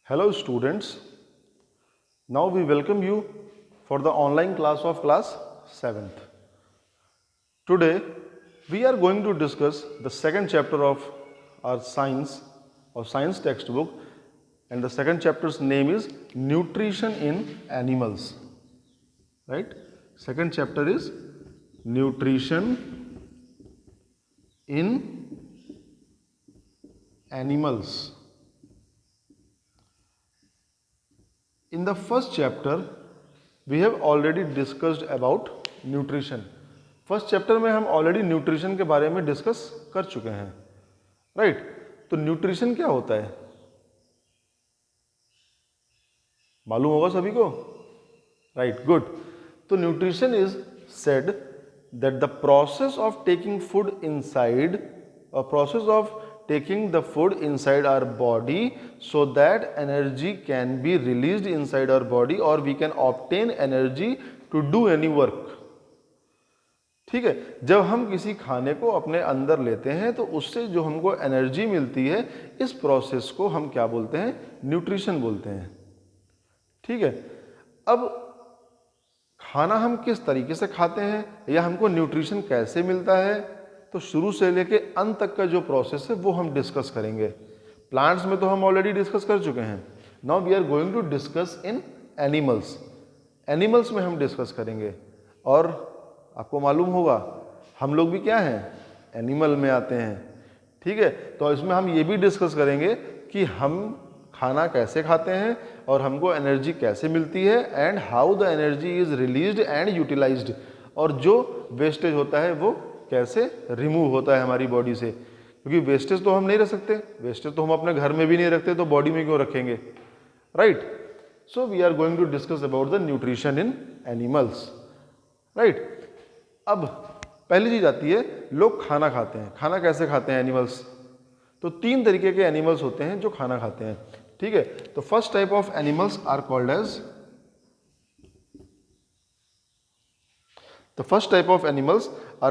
Hello students, now we welcome you for the online class of class 7th. Today we are going to discuss the second chapter of our science textbook, and the second chapter's name is Nutrition in Animals. Right? Second chapter is Nutrition in Animals. In the first chapter, we have already discussed about nutrition. First chapter में हम already nutrition के बारे में discuss कर चुके हैं, right? तो nutrition क्या होता है मालूम होगा सभी को, राइट? गुड. तो nutrition is said that the process of taking food inside process of taking the food inside our body so that energy can be released inside our body or we can obtain energy to do any work. ठीक है, जब हम किसी खाने को अपने अंदर लेते हैं तो उससे जो हमको एनर्जी मिलती है, इस प्रोसेस को हम क्या बोलते हैं? न्यूट्रिशन बोलते हैं. ठीक है, अब खाना हम किस तरीके से खाते हैं या हमको न्यूट्रिशन कैसे मिलता है, तो शुरू से लेके अंत तक का जो प्रोसेस है वो हम डिस्कस करेंगे. प्लांट्स में तो हम ऑलरेडी डिस्कस कर चुके हैं. Now we are going to discuss in animals. Animals में हम डिस्कस करेंगे. और आपको मालूम होगा हम लोग भी क्या हैं? एनिमल में आते हैं. ठीक है, तो इसमें हम ये भी डिस्कस करेंगे कि हम खाना कैसे खाते हैं और हमको एनर्जी कैसे मिलती है, and how the energy is released and utilised, और जो वेस्टेज होता है वो कैसे रिमूव होता है हमारी बॉडी से. क्योंकि वेस्टेज तो हम नहीं रख सकते, वेस्टेज तो हम अपने घर में भी नहीं रखते, तो बॉडी में क्यों रखेंगे, right? So we are going to discuss about the nutrition in animals, right? अब पहली चीज आती है, लोग खाना खाते हैं. खाना कैसे खाते हैं एनिमल्स? तो तीन तरीके के एनिमल्स होते हैं जो खाना खाते हैं. ठीक है, तो first type of animals are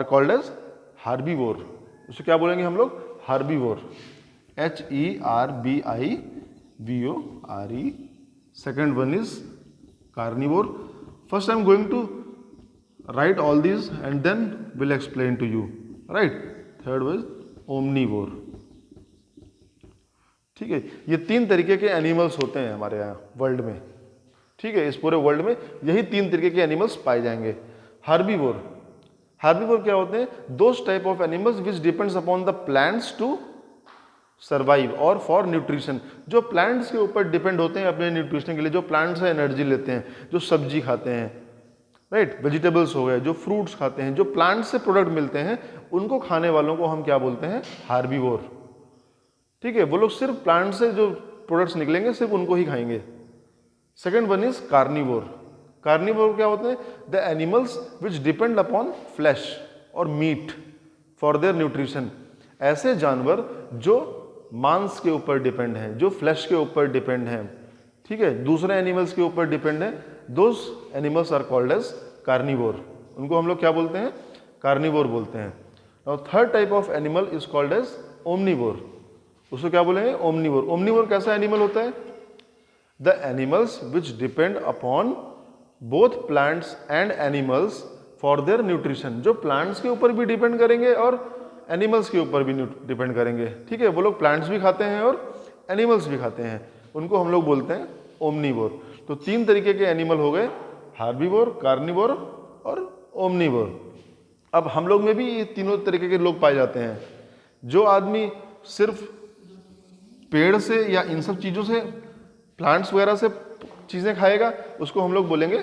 called as herbivore. उसे क्या बोलेंगे हम लोग? Herbivore. HERBIVORE. Second one is carnivore. First I am going to write all these and then will explain to you, right? Third was omnivore. ठीक है, ये तीन तरीके के एनिमल्स होते हैं हमारे यहाँ वर्ल्ड में. ठीक है, इस पूरे वर्ल्ड में यही तीन तरीके के एनिमल्स पाए जाएंगे. हार्बीवोर. हार्बीवोर क्या होते हैं? Those type of animals which depends upon the plants to survive और फॉर न्यूट्रिशन. जो प्लांट्स के ऊपर डिपेंड होते हैं अपने न्यूट्रिशन के लिए, जो प्लांट से एनर्जी लेते हैं, जो सब्जी खाते हैं, राइट? वेजिटेबल्स हो गए, जो फ्रूट्स खाते हैं, जो प्लांट से प्रोडक्ट मिलते हैं, उनको खाने वालों को हम क्या बोलते हैं? हार्बीवोर. ठीक है, वो लोग सिर्फ प्लांट से जो प्रोडक्ट्स निकलेंगे सिर्फ उनको ही खाएंगे. Second one is carnivore. Carnivore क्या होते हैं? The animals which depend upon flash और मीट फॉर देयर न्यूट्रिशन. ऐसे जानवर जो मांस के ऊपर डिपेंड हैं, जो फ्लैश के ऊपर डिपेंड हैं, ठीक है, दूसरे एनिमल्स के ऊपर डिपेंड है, those animals are called as carnivore. उनको हम लोग क्या बोलते हैं? कार्निवोर बोलते हैं. और third type of animal is called as omnivore. उसको क्या बोलेंगे? ओमनीवोर. ओमनीवोर कैसा एनिमल होता है? The animals which depend upon both plants and animals for their nutrition. जो प्लांट्स के ऊपर भी डिपेंड करेंगे और एनिमल्स के ऊपर भी डिपेंड करेंगे. ठीक है, वो लोग प्लांट्स भी खाते हैं और एनिमल्स भी खाते हैं. उनको हम लोग बोलते हैं ओमनीवोर. तो तीन तरीके के एनिमल हो गए, हार्बीवोर, कार्निवोर और ओमनीवोर. अब हम लोग में भी ये तीनों तरीके के लोग पाए जाते हैं. जो आदमी सिर्फ पेड़ से या इन सब चीज़ों से, प्लांट्स वगैरह से चीज़ें खाएगा, उसको हम लोग बोलेंगे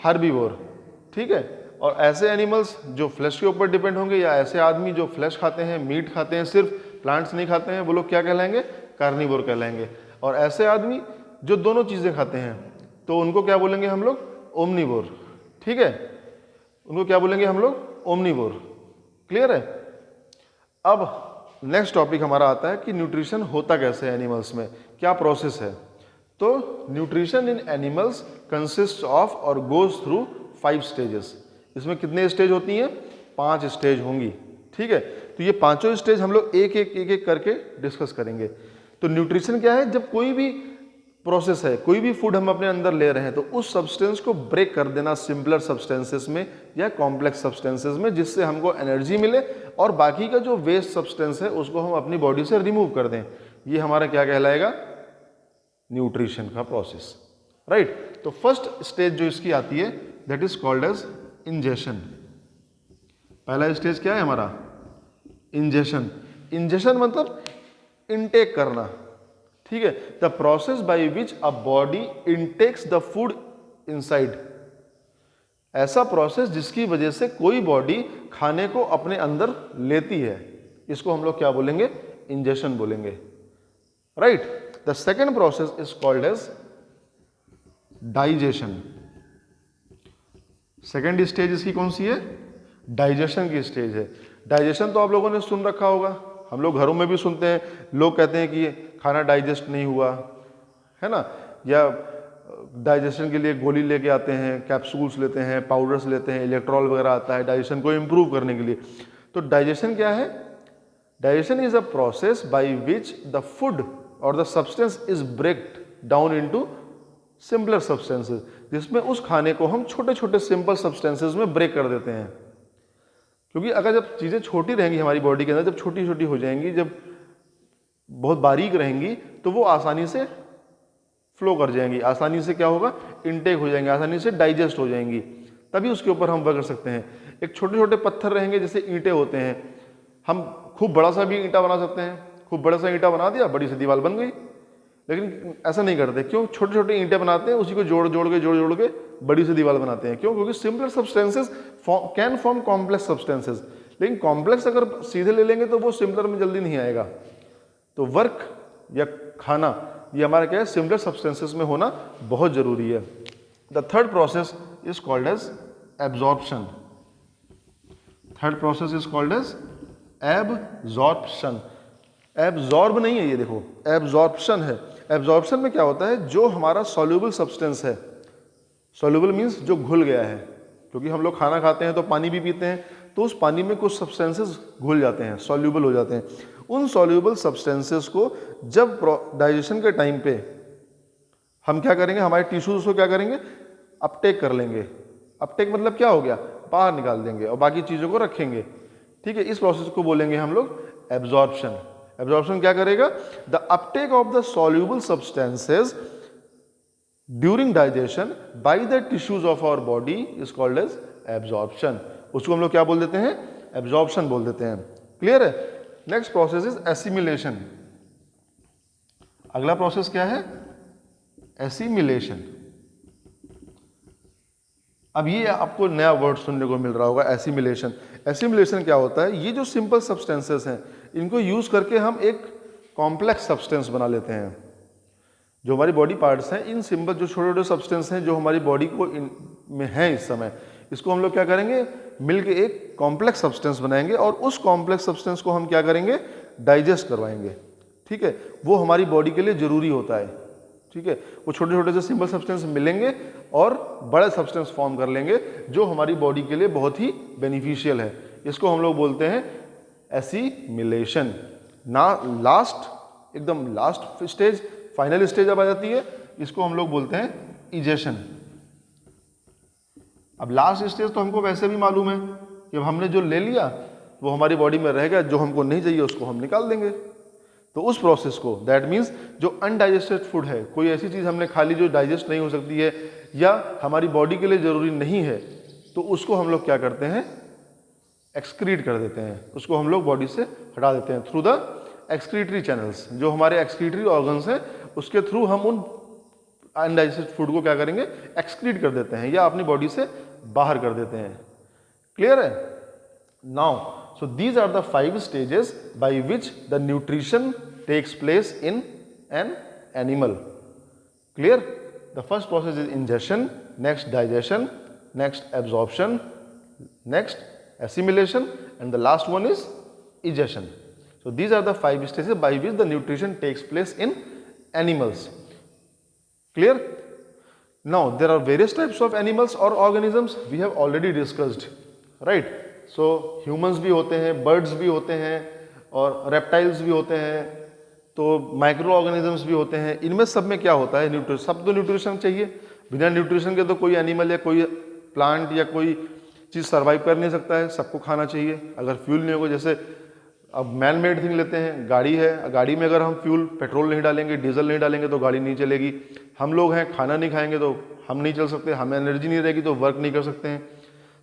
हार्बीवोर. ठीक है, और ऐसे एनिमल्स जो फ्लैश के ऊपर डिपेंड होंगे, या ऐसे आदमी जो फ्लैश खाते हैं, मीट खाते हैं, सिर्फ प्लांट्स नहीं खाते हैं, वो लोग क्या कहलाएंगे? कार्निवोर कहलाएंगे. और ऐसे आदमी जो दोनों चीज़ें खाते हैं, तो उनको क्या बोलेंगे हम लोग? ओमनीवोर. ठीक है, उनको क्या बोलेंगे हम लोग? ओमनीवोर. क्लियर है? अब नेक्स्ट टॉपिक हमारा आता है कि न्यूट्रिशन होता कैसे है एनिमल्स में, क्या प्रोसेस है. तो nutrition in animals consist of और गोज थ्रू 5 स्टेजेस. इसमें कितने स्टेज होती हैं? 5 स्टेज होंगी. ठीक है, तो ये पांचों स्टेज हम लोग एक एक करके डिस्कस करेंगे. तो न्यूट्रिशन क्या है? जब कोई भी प्रोसेस है, कोई भी फूड हम अपने अंदर ले रहे हैं तो उस सब्सटेंस को ब्रेक कर देना सिंपलर सब्सटेंसेस में या कॉम्प्लेक्स सब्सटेंसेस में, जिससे हमको एनर्जी मिले और बाकी का जो वेस्ट सब्सटेंस है उसको हम अपनी बॉडी से रिमूव कर दें। ये हमारा क्या कहलाएगा? न्यूट्रिशन का प्रोसेस, राइट। तो फर्स्ट स्टेज जो इसकी आती है that is called as ingestion. पहला स्टेज क्या है हमारा? इंजेशन। इंजेशन मतलब इनटेक करना, ठीक है। The process by which a body intakes the food inside. ऐसा प्रोसेस जिसकी वजह से कोई बॉडी खाने को अपने अंदर लेती है, इसको हम लोग क्या बोलेंगे? इंजेशन बोलेंगे, right. The second process is called as digestion. Second stage इसकी कौन सी है? डाइजेशन की स्टेज है। डाइजेशन तो आप लोगों ने सुन रखा होगा, हम लोग घरों में भी सुनते हैं, लोग कहते हैं कि खाना डाइजेस्ट नहीं हुआ है ना, या डाइजेशन के लिए गोली लेके आते हैं, कैप्सूल्स लेते हैं, पाउडर्स लेते हैं, इलेक्ट्रॉल वगैरह आता है डाइजेशन को इम्प्रूव करने के लिए। तो डाइजेशन क्या है? Digestion is a process by which the food और the substance is breaked down into simpler substances, जिसमें उस खाने को हम छोटे छोटे सिंपल सब्सटेंसेस में ब्रेक कर देते हैं। क्योंकि अगर जब चीज़ें छोटी रहेंगी हमारी बॉडी के अंदर, जब छोटी छोटी हो जाएंगी, जब बहुत बारीक रहेंगी, तो वो आसानी से फ्लो कर जाएंगी, आसानी से क्या होगा? इनटेक हो जाएंगी, आसानी से डाइजेस्ट हो जाएंगी, तभी उसके ऊपर हम वर्क कर सकते हैं। एक छोटे छोटे पत्थर रहेंगे जैसे ईंटें होते हैं, हम खूब बड़ा सा भी ईंटा बना सकते हैं, खूब बड़ा सा ईंटा बना दिया, बड़ी सी दीवार बन गई। लेकिन ऐसा नहीं करते, क्यों? छोटे छोटे ईंटें बनाते हैं, उसी को जोड़ जोड़ के बड़ी सी दीवार बनाते हैं। क्यों? क्योंकि simpler substances can form complex substances, लेकिन कॉम्प्लेक्स अगर सीधे ले लेंगे तो वो सिंपलर में जल्दी नहीं आएगा। तो वर्क या खाना ये हमारा क्या है? सिंपलर सब्सटेंसेस में होना बहुत जरूरी है। The third process is called as absorption. Third process is called as absorption. Absorb नहीं है ये, देखो एब्जॉर्प्शन है। एब्जॉर्प्शन में क्या होता है? जो हमारा सॉल्यूबल सब्सटेंस है, सॉल्यूबल मीन्स जो घुल गया है, क्योंकि हम लोग खाना खाते हैं तो पानी भी पीते हैं, तो उस पानी में कुछ सब्सटेंसेस घुल जाते हैं, सॉल्यूबल हो जाते हैं। उन सॉल्यूबल सब्सटेंसेस को जब डाइजेशन के टाइम पे हम क्या करेंगे? हमारे टिश्यूज को क्या करेंगे? अपटेक कर लेंगे। अपटेक मतलब क्या हो गया? बाहर निकाल देंगे और बाकी चीज़ों को रखेंगे, ठीक है। इस प्रोसेस को बोलेंगे हम लोग एब्जॉर्प्शन। एब्जॉर्प्शन क्या करेगा? The uptake of the soluble substances during digestion by the tissues of our body is called as absorption. उसको हम लोग क्या बोल देते हैं? एब्जॉर्प्शन बोल देते हैं। क्लियर है? Next process is assimilation. अगला प्रोसेस क्या है? एसिमिलेशन। अब ये आपको नया वर्ड सुनने को मिल रहा होगा, एसिमिलेशन। एसिमिलेशन क्या होता है? ये जो सिंपल सब्सटेंसेस हैं इनको यूज करके हम एक कॉम्प्लेक्स सब्सटेंस बना लेते हैं। जो हमारी बॉडी पार्ट्स हैं, इन सिंपल जो छोटे छोटे सब्सटेंस हैं जो हमारी बॉडी को में है इस समय, इसको हम लोग क्या करेंगे? मिलके एक कॉम्प्लेक्स सब्सटेंस बनाएंगे और उस कॉम्प्लेक्स सब्सटेंस को हम क्या करेंगे? डाइजेस्ट करवाएंगे, ठीक है। वो हमारी बॉडी के लिए जरूरी होता है, ठीक है। वो छोटे छोटे से सिंपल सब्सटेंस मिलेंगे और बड़े सब्सटेंस फॉर्म कर लेंगे जो हमारी बॉडी के लिए बहुत ही बेनिफिशियल है। इसको हम लोग बोलते हैं एसिमिलेशन। ना लास्ट, एकदम लास्ट स्टेज, फाइनल स्टेज अब आ जाती है, इसको हम लोग बोलते हैं इजेशन। अब लास्ट स्टेज तो हमको वैसे भी मालूम है कि अब हमने जो ले लिया वो हमारी बॉडी में रहेगा, जो हमको नहीं चाहिए उसको हम निकाल देंगे। तो उस प्रोसेस को, दैट मीन्स जो अनडाइजेस्टेड फूड है, कोई ऐसी चीज़ हमने खा ली जो डाइजेस्ट नहीं हो सकती है या हमारी बॉडी के लिए ज़रूरी नहीं है, तो उसको हम लोग क्या करते हैं? एक्सक्रीट कर देते हैं, उसको हम लोग बॉडी से हटा देते हैं थ्रू द एक्सक्रीटरी चैनल्स। जो हमारे एक्सक्रीटरी ऑर्गन्स हैं उसके थ्रू हम उन अनडाइजेस्टेड फूड को क्या करेंगे? एक्सक्रीट कर देते हैं या अपनी बॉडी से बाहर कर देते हैं। क्लियर है? Now so these are the 5 stages by which the nutrition takes place in an animal. Clear? The first process is ingestion, next digestion, next absorption, next assimilation, and the last one is egestion. So these are the 5 stages by which the nutrition takes place in animals. Clear? Now there are various types of animals or organisms we have already discussed, right? So humans भी होते हैं, birds भी होते हैं और reptiles भी होते हैं, तो माइक्रो ऑर्गेनिजम्स भी होते हैं। इनमें सब में क्या होता है, न्यूट्रिशन, सब तो न्यूट्रिशन चाहिए, बिना न्यूट्रिशन के तो कोई एनिमल या कोई प्लांट या कोई चीज़ सर्वाइव कर नहीं सकता है, सबको खाना चाहिए। अगर फ्यूल नहीं होगा, जैसे अब मैन मेड थिंग लेते हैं, गाड़ी है, गाड़ी में अगर हम फ्यूल पेट्रोल नहीं डालेंगे, डीजल नहीं डालेंगे तो गाड़ी नहीं चलेगी। हम लोग हैं, खाना नहीं खाएंगे तो हम नहीं चल सकते, हमें एनर्जी नहीं रहेगी तो वर्क नहीं कर सकते हैं।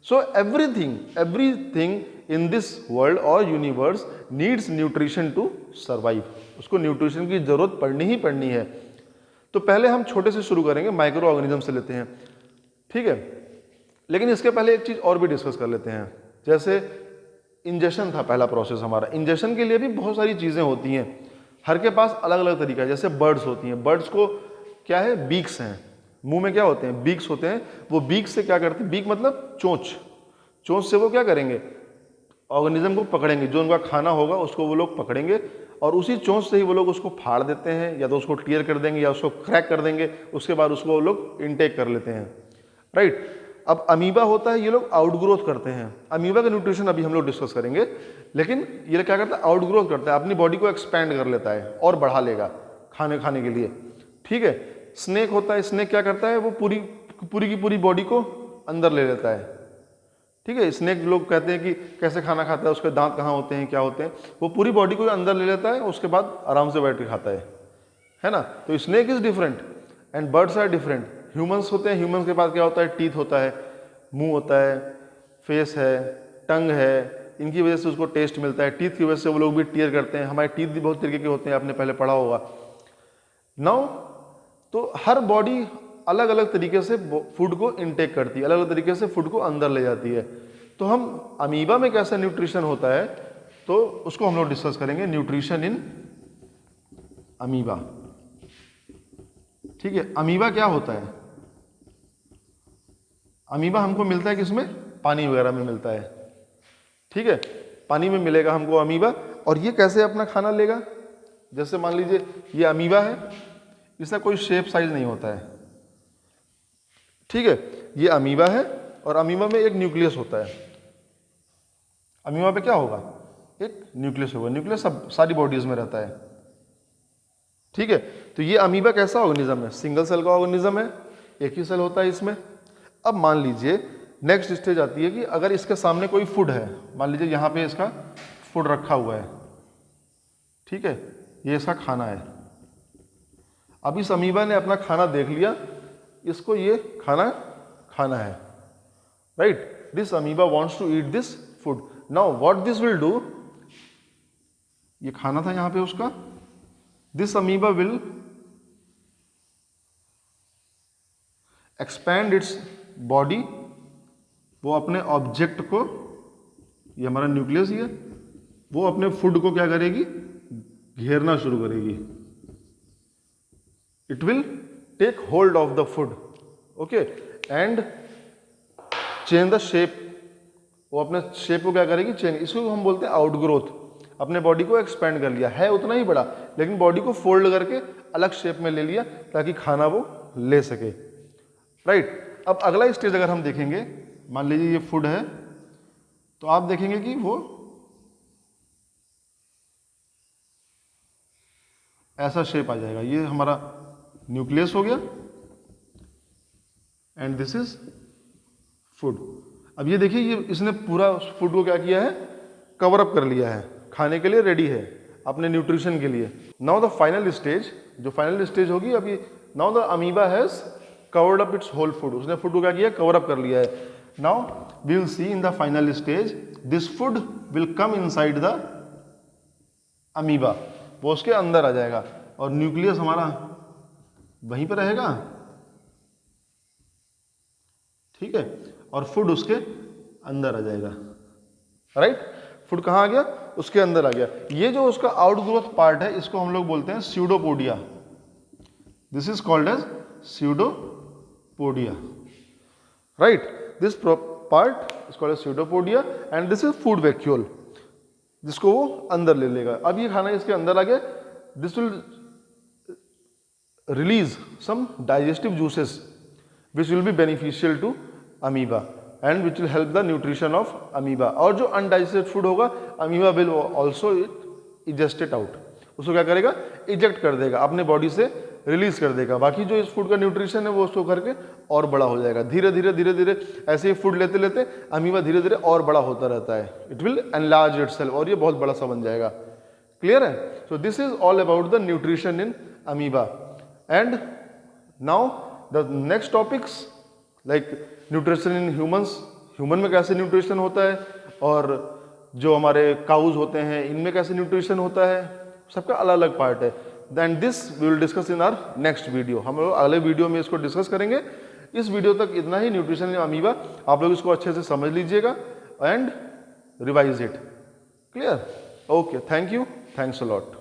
So everything in this world और universe needs nutrition to survive. उसको न्यूट्रिशन की जरूरत पड़नी ही पड़नी है। तो पहले हम छोटे से शुरू करेंगे, माइक्रो ऑर्गेनिज्म से लेते हैं, ठीक है। लेकिन इसके पहले एक चीज़ और भी डिस्कस कर लेते हैं। जैसे इंजेक्शन था पहला प्रोसेस हमारा, इंजेक्शन के लिए भी बहुत सारी चीज़ें होती हैं, हर के पास अलग अलग तरीका है। जैसे बर्ड्स होती हैं, बर्ड्स को क्या है, बीक्स हैं, मुंह में क्या होते हैं, बीक्स होते हैं। वो बीक्स से क्या करते हैं, बीक मतलब चोंच, चोंच से वो क्या करेंगे, ऑर्गेनिज्म को पकड़ेंगे, जो उनका खाना होगा उसको वो लोग पकड़ेंगे और उसी चोंच से ही वो लोग उसको फाड़ देते हैं, या तो उसको टीयर कर देंगे या उसको क्रैक कर देंगे, उसके बाद उसको वो लोग इनटेक कर लेते हैं, राइट। अब अमीबा होता है, ये लोग आउटग्रोथ करते हैं। अमीबा का न्यूट्रिशन अभी हम लोग डिस्कस करेंगे, लेकिन ये क्या करता है, आउटग्रोथ करता है, अपनी बॉडी को एक्सपैंड कर लेता है और बढ़ा लेगा खाने के लिए, ठीक है। स्नेक होता है, स्नेक क्या करता है, वो पूरी की पूरी बॉडी को अंदर ले लेता है, ठीक है। स्नेक लोग कहते हैं कि कैसे खाना खाता है, उसके दांत कहाँ होते हैं, क्या होते हैं, वो पूरी बॉडी को अंदर ले लेता है, उसके बाद आराम से बैठ के खाता है ना। तो snake is different and birds are different. Humans होते हैं, ह्यूमंस के पास क्या होता है, टीथ होता है, मुंह होता है, फेस है, टंग है, इनकी वजह से उसको टेस्ट मिलता है। टीथ की वजह से वो लोग भी टीयर करते हैं। हमारे टीथ भी बहुत तरीके के होते हैं, आपने पहले पढ़ा होगा। नाउ तो हर बॉडी अलग अलग तरीके से फूड को इनटेक करती है, अलग अलग तरीके से फूड को अंदर ले जाती है। तो हम अमीबा में कैसा न्यूट्रिशन होता है, तो उसको हम लोग डिस्कस करेंगे, न्यूट्रिशन इन अमीबा, ठीक है। अमीबा क्या होता है, अमीबा हमको मिलता है किसमें, पानी वगैरह में मिलता है, ठीक है। पानी में मिलेगा हमको अमीबा। और ये कैसे अपना खाना लेगा, जैसे मान लीजिए ये अमीबा है, इसका कोई शेप साइज नहीं होता है, ठीक है। ये अमीबा है और अमीबा में एक न्यूक्लियस होता है। अमीबा पे क्या होगा, एक न्यूक्लियस होगा, न्यूक्लियस सब सारी बॉडीज में रहता है, ठीक है। तो ये अमीबा कैसा ऑर्गेनिज्म है, सिंगल सेल का ऑर्गेनिज्म है, एक ही सेल होता है इसमें। अब मान लीजिए नेक्स्ट स्टेज आती है कि अगर इसके सामने कोई फूड है, मान लीजिए यहाँ पे इसका फूड रखा हुआ है, ठीक है, ये इसका खाना है। अब इस अमीबा ने अपना खाना देख लिया, इसको ये खाना खाना है, right. This amoeba wants to eat this food. Now what this will do, ये खाना था यहाँ पे उसका, this amoeba will expand its body, वो अपने ऑब्जेक्ट को, ये हमारा न्यूक्लियस ही है, वो अपने फूड को क्या करेगी, घेरना शुरू करेगी। It will take hold of the food, okay, and change the shape, वो अपने शेप को क्या करेगी, चेंज। इसको हम बोलते हैं आउटग्रोथ। अपने बॉडी को एक्सपेंड कर लिया है, उतना ही बड़ा, लेकिन बॉडी को फोल्ड करके अलग शेप में ले लिया ताकि खाना वो ले सके, राइट। अब अगला स्टेज अगर हम देखेंगे, मान लीजिए ये फूड है, तो आप देखेंगे कि वो ऐसा शेप आ जाएगा। ये हमारा न्यूक्लियस हो गया एंड दिस इज फूड। अब ये देखिए, ये इसने पूरा फूड को क्या किया है, कवर अप कर लिया है, खाने के लिए रेडी है, अपने न्यूट्रिशन के लिए। नाउ द फाइनल स्टेज, जो फाइनल स्टेज होगी अभी, now the amoeba has covered up its whole food, उसने फूड को क्या किया, कवर अप कर लिया है। Now we will see in the final stage this food will come inside the amoeba, वो उसके अंदर आ जाएगा और न्यूक्लियस हमारा वहीं पर रहेगा, ठीक है, और फूड उसके अंदर आ जाएगा, राइट। फूड कहाँ आ गया, उसके अंदर आ गया। ये जो उसका आउटग्रोथ पार्ट है, इसको हम लोग बोलते हैं pseudopodia. This is called as pseudopodia, right. This part is called as pseudopodia and this is food vacuole, जिसको वो अंदर ले लेगा। अब ये खाना इसके अंदर आ गया, this will release some digestive juices which will be beneficial to amoeba and which will help the nutrition of amoeba. और जो अनडाइजेस्टेड फूड होगा, amoeba will also it egest it out, उसको क्या करेगा, इजेक्ट कर देगा, अपने बॉडी से रिलीज कर देगा। बाकी जो इस फूड का न्यूट्रिशन है वो उसको करके और बड़ा हो जाएगा। धीरे धीरे धीरे धीरे ऐसे ही फूड लेते लेते अमीबा धीरे धीरे और बड़ा होता रहता है। इट विल एनलार्ज इटसेल्फ, और ये बहुत बड़ा सा बन जाएगा। क्लियर है? So this is all about the nutrition in amoeba. And now the next topics like nutrition in humans, human में कैसे न्यूट्रिशन होता है, और जो हमारे काउज होते हैं इनमें कैसे न्यूट्रिशन होता है, सबका अलग अलग पार्ट है। Then this we will discuss in our next video. हम लोग अगले वीडियो में इसको डिस्कस करेंगे। इस वीडियो तक इतना ही न्यूट्रिशन इन अमीबा, आप लोग इसको अच्छे से समझ लीजिएगा and revise it. Clear? Okay, thank you, thanks a lot.